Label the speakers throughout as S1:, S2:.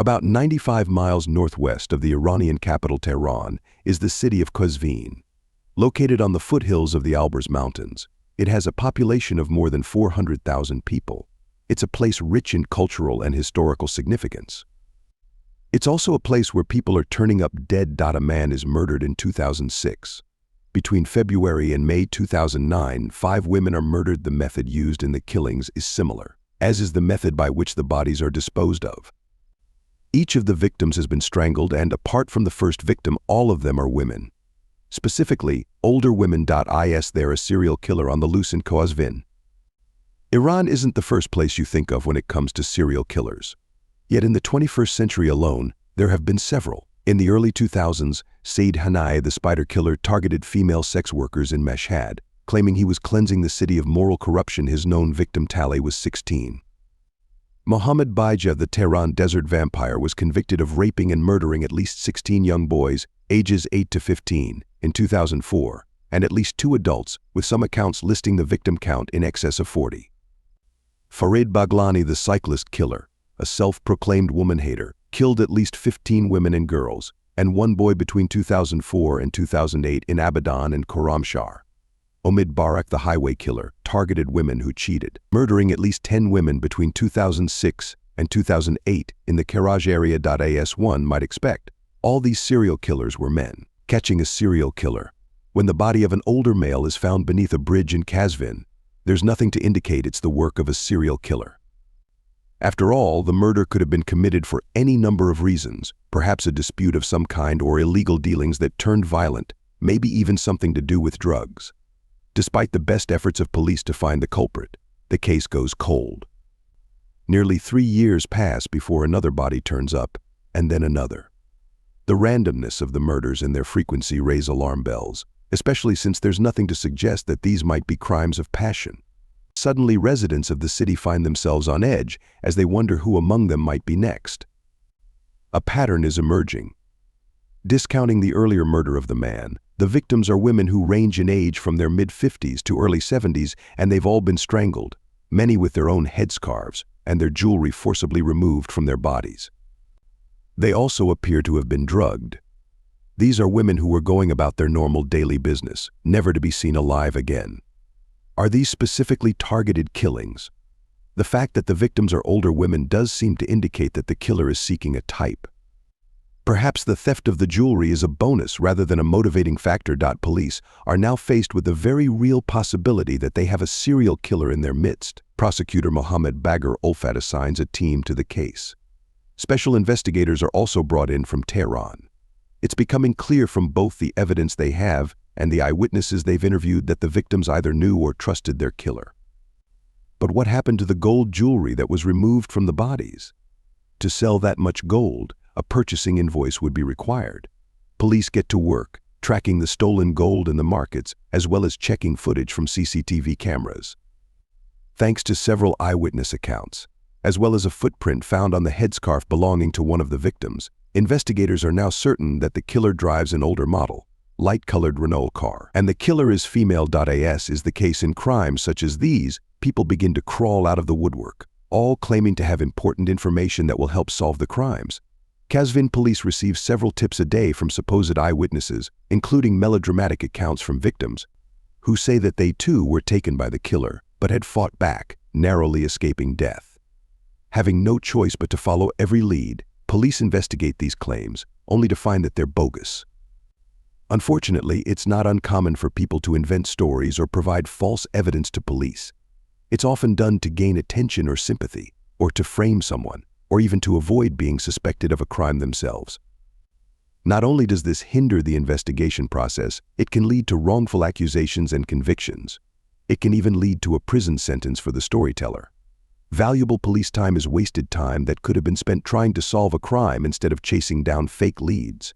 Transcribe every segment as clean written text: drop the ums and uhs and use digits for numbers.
S1: About 95 miles northwest of the Iranian capital Tehran is the city of Qazvin. Located on the foothills of the Alborz Mountains, it has a population of more than 400,000 people. It's a place rich in cultural and historical significance. It's also a place where people are turning up dead. A man is murdered in 2006. Between February and May 2009, 5 women are murdered. The method used in the killings is similar, as is the method by which the bodies are disposed of. Each of the victims has been strangled, and apart from the first victim, all of them are women. Specifically, older women. They're a serial killer on the loose in Qazvin. Iran isn't the first place you think of when it comes to serial killers. Yet in the 21st century alone, there have been several. In the early 2000s, Said Hanai, the spider killer, targeted female sex workers in Mashhad, claiming he was cleansing the city of moral corruption. His known victim tally was 16. Mohammad Baija, the Tehran desert vampire, was convicted of raping and murdering at least 16 young boys, ages 8 to 15, in 2004, and at least 2 adults, with some accounts listing the victim count in excess of 40. Farid Baglani, the cyclist killer, a self-proclaimed woman-hater, killed at least 15 women and girls, and 1 boy between 2004 and 2008 in Abadan and Khorramshahr. Omid Barak, the highway killer, targeted women who cheated, murdering at least 10 women between 2006 and 2008 in the Karaj area. As one might expect, all these serial killers were men. Catching a serial killer. When the body of an older male is found beneath a bridge in Qazvin, there's nothing to indicate it's the work of a serial killer. After all, the murder could have been committed for any number of reasons, perhaps a dispute of some kind or illegal dealings that turned violent, maybe even something to do with drugs. Despite the best efforts of police to find the culprit, the case goes cold. Nearly 3 years pass before another body turns up, and then another. The randomness of the murders and their frequency raise alarm bells, especially since there's nothing to suggest that these might be crimes of passion. Suddenly, residents of the city find themselves on edge as they wonder who among them might be next. A pattern is emerging. Discounting the earlier murder of the man, the victims are women who range in age from their mid-50s to early 70s, and they've all been strangled, many with their own headscarves and their jewelry forcibly removed from their bodies. They also appear to have been drugged. These are women who were going about their normal daily business, never to be seen alive again. Are these specifically targeted killings? The fact that the victims are older women does seem to indicate that the killer is seeking a type. Perhaps the theft of the jewelry is a bonus rather than a motivating factor. Police are now faced with the very real possibility that they have a serial killer in their midst. Prosecutor Mohammed Bagher Olfat assigns a team to the case. Special investigators are also brought in from Tehran. It's becoming clear from both the evidence they have and the eyewitnesses they've interviewed that the victims either knew or trusted their killer. But what happened to the gold jewelry that was removed from the bodies? To sell that much gold, a purchasing invoice would be required. Police get to work, tracking the stolen gold in the markets, as well as checking footage from CCTV cameras. Thanks to several eyewitness accounts, as well as a footprint found on the headscarf belonging to one of the victims, investigators are now certain that the killer drives an older model, light-colored Renault car, and the killer is female. As is the case in crimes such as these, people begin to crawl out of the woodwork, all claiming to have important information that will help solve the crimes. Qazvin police receive several tips a day from supposed eyewitnesses, including melodramatic accounts from victims, who say that they too were taken by the killer, but had fought back, narrowly escaping death. Having no choice but to follow every lead, police investigate these claims, only to find that they're bogus. Unfortunately, it's not uncommon for people to invent stories or provide false evidence to police. It's often done to gain attention or sympathy, or to frame someone, or even to avoid being suspected of a crime themselves. Not only does this hinder the investigation process, it can lead to wrongful accusations and convictions. It can even lead to a prison sentence for the storyteller. Valuable police time is wasted time that could have been spent trying to solve a crime instead of chasing down fake leads.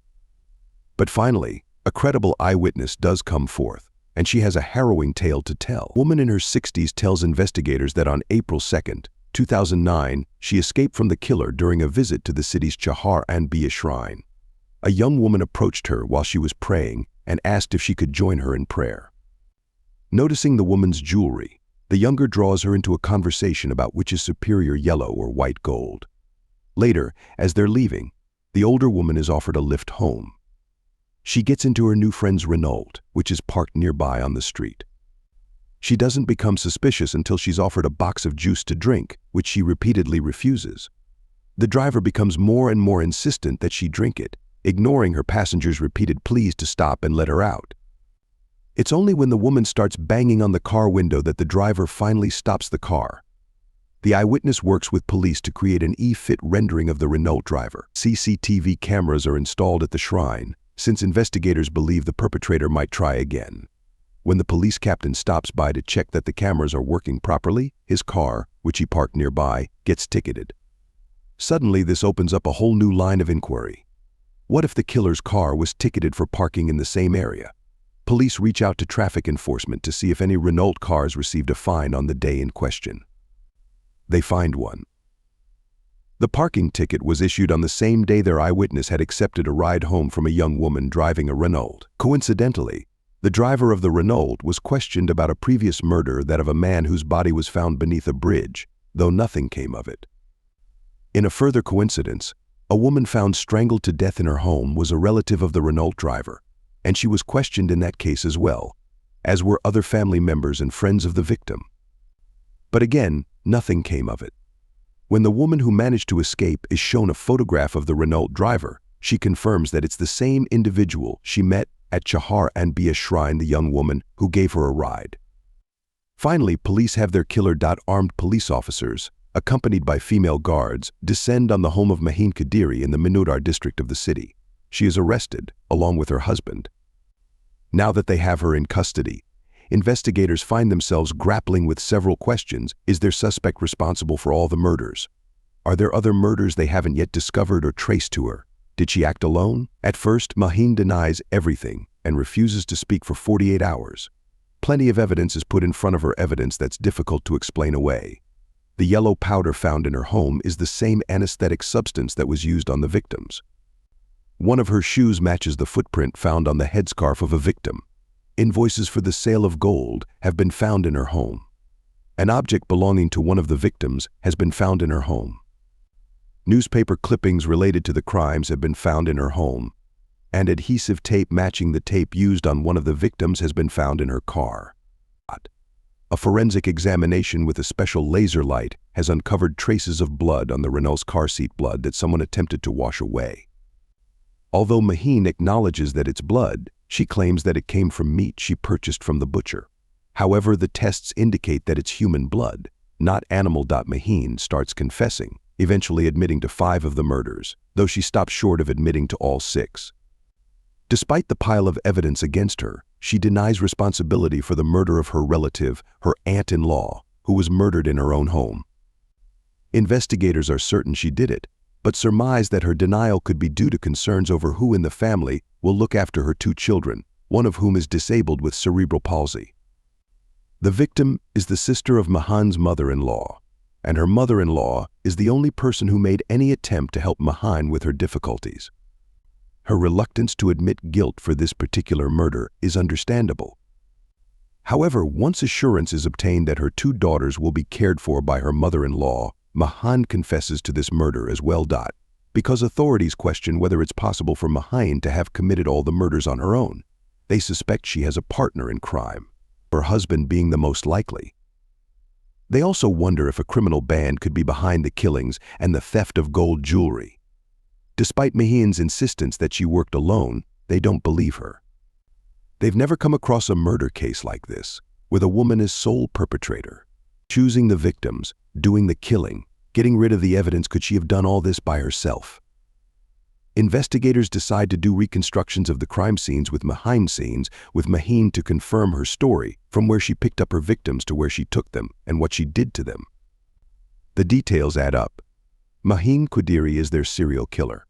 S1: But finally, a credible eyewitness does come forth, and she has a harrowing tale to tell. A woman in her 60s tells investigators that on April 2nd, 2009, she escaped from the killer during a visit to the city's Chahar Anbiya shrine. A young woman approached her while she was praying and asked if she could join her in prayer. Noticing the woman's jewelry, the younger draws her into a conversation about which is superior, yellow or white gold. Later, as they're leaving, the older woman is offered a lift home. She gets into her new friend's Renault, which is parked nearby on the street. She doesn't become suspicious until she's offered a box of juice to drink, which she repeatedly refuses. The driver becomes more and more insistent that she drink it, ignoring her passenger's repeated pleas to stop and let her out. It's only when the woman starts banging on the car window that the driver finally stops the car. The eyewitness works with police to create an E-fit rendering of the Renault driver. CCTV cameras are installed at the shrine, since investigators believe the perpetrator might try again. When the police captain stops by to check that the cameras are working properly, his car, which he parked nearby, gets ticketed. Suddenly, this opens up a whole new line of inquiry. What if the killer's car was ticketed for parking in the same area? Police reach out to traffic enforcement to see if any Renault cars received a fine on the day in question. They find one. The parking ticket was issued on the same day their eyewitness had accepted a ride home from a young woman driving a Renault. Coincidentally, the driver of the Renault was questioned about a previous murder, that of a man whose body was found beneath a bridge, though nothing came of it. In a further coincidence, a woman found strangled to death in her home was a relative of the Renault driver, and she was questioned in that case as well, as were other family members and friends of the victim. But again, nothing came of it. When the woman who managed to escape is shown a photograph of the Renault driver, she confirms that it's the same individual she met at Chahar Anbiya Shrine, the young woman who gave her a ride. Finally, police have their killer. Armed police officers, accompanied by female guards, descend on the home of Mahin Qadiri in the Minudar district of the city. She is arrested, along with her husband. Now that they have her in custody, investigators find themselves grappling with several questions. Is their suspect responsible for all the murders? Are there other murders they haven't yet discovered or traced to her? Did she act alone? At first, Mahin denies everything and refuses to speak for 48 hours. Plenty of evidence is put in front of her, evidence that's difficult to explain away. The yellow powder found in her home is the same anesthetic substance that was used on the victims. One of her shoes matches the footprint found on the headscarf of a victim. Invoices for the sale of gold have been found in her home. An object belonging to one of the victims has been found in her home. Newspaper clippings related to the crimes have been found in her home, and adhesive tape matching the tape used on one of the victims has been found in her car. A forensic examination with a special laser light has uncovered traces of blood on the Renault's car seat, blood that someone attempted to wash away. Although Mahin acknowledges that it's blood, she claims that it came from meat she purchased from the butcher. However, the tests indicate that it's human blood, not animal. Mahin starts confessing, eventually admitting to 5 of the murders, though she stops short of admitting to all 6. Despite the pile of evidence against her, she denies responsibility for the murder of her relative, her aunt-in-law, who was murdered in her own home. Investigators are certain she did it, but surmise that her denial could be due to concerns over who in the family will look after her 2 children, one of whom is disabled with cerebral palsy. The victim is the sister of Mahan's mother-in-law, and her mother-in-law is the only person who made any attempt to help Mahan with her difficulties. Her reluctance to admit guilt for this particular murder is understandable. However, once assurance is obtained that her 2 daughters will be cared for by her mother-in-law, Mahan confesses to this murder as well. Because authorities question whether it's possible for Mahan to have committed all the murders on her own, they suspect she has a partner in crime, her husband being the most likely. They also wonder if a criminal band could be behind the killings and the theft of gold jewelry. Despite Mahin's insistence that she worked alone, they don't believe her. They've never come across a murder case like this, with a woman as sole perpetrator, choosing the victims, doing the killing, getting rid of the evidence. Could she have done all this by herself? Investigators decide to do reconstructions of the crime scenes with Mahin to confirm her story, from where she picked up her victims to where she took them and what she did to them. The details add up. Mahin Qadiri is their serial killer.